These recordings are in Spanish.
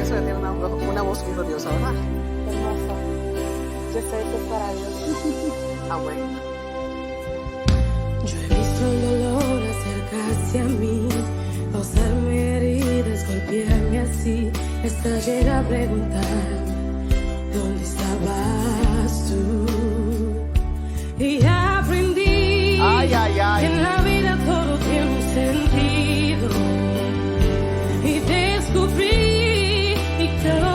Eso que tiene una voz melodiosa, ¿verdad? Hermoso. Yo sé que es para Dios. Amén. Yo he visto el dolor acercarse a mí, causarme heridas, golpearme así, hasta llegar a preguntar, ¿dónde estabas tú? Y aprendí Ay, ay, ay. que en la vida todo tiene un sentido, y descubrí que todo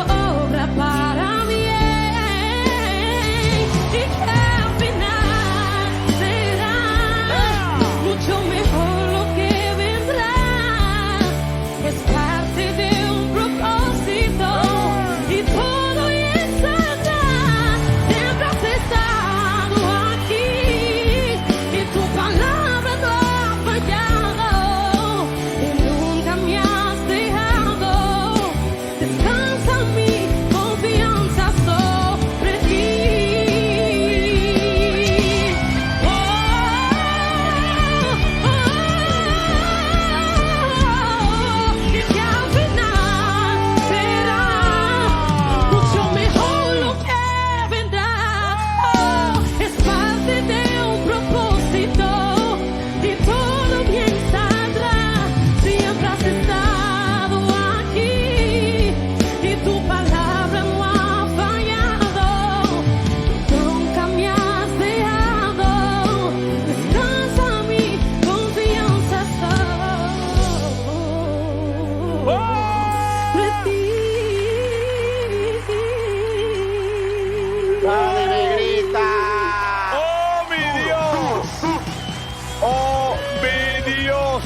obra para bien, y que al final será mucho mejor lo que vendrá. Es parte de un propósito y todo ya saldrá. Siempre has estado aquí y tu palabra no ha fallado y nunca me has dejado. Descansa mi confianza sobre ti. Y que al final será mucho mejor lo que vendrá. Es parte de un propósito y todo bien saldrá. Siempre has estado aquí y tu palabra no ha fallado. Nunca me has dejado. Descansa mi confianza sobre ti. ¡Dale, negrita! ¡Oh, mi Dios! ¡Oh, mi Dios!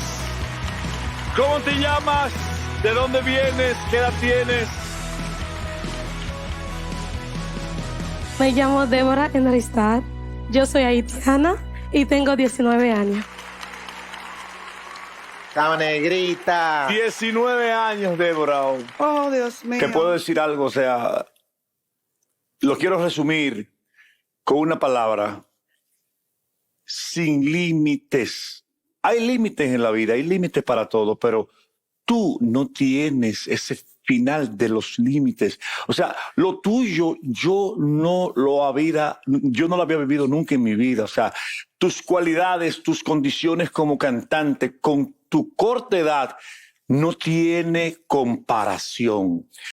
¿Cómo te llamas? ¿De dónde vienes? ¿Qué edad tienes? Me llamo Débora Enristad. Yo soy haitiana y tengo 19 años. ¡Dame, negrita! 19 años, Débora. Oh, Dios mío. Te puedo decir algo, o sea, lo quiero resumir con una palabra: sin límites. Hay límites en la vida, hay límites para todo, pero tú no tienes ese final de los límites. O sea, lo tuyo yo no lo había vivido nunca en mi vida. O sea, tus cualidades, tus condiciones como cantante con tu corta edad no tiene comparación.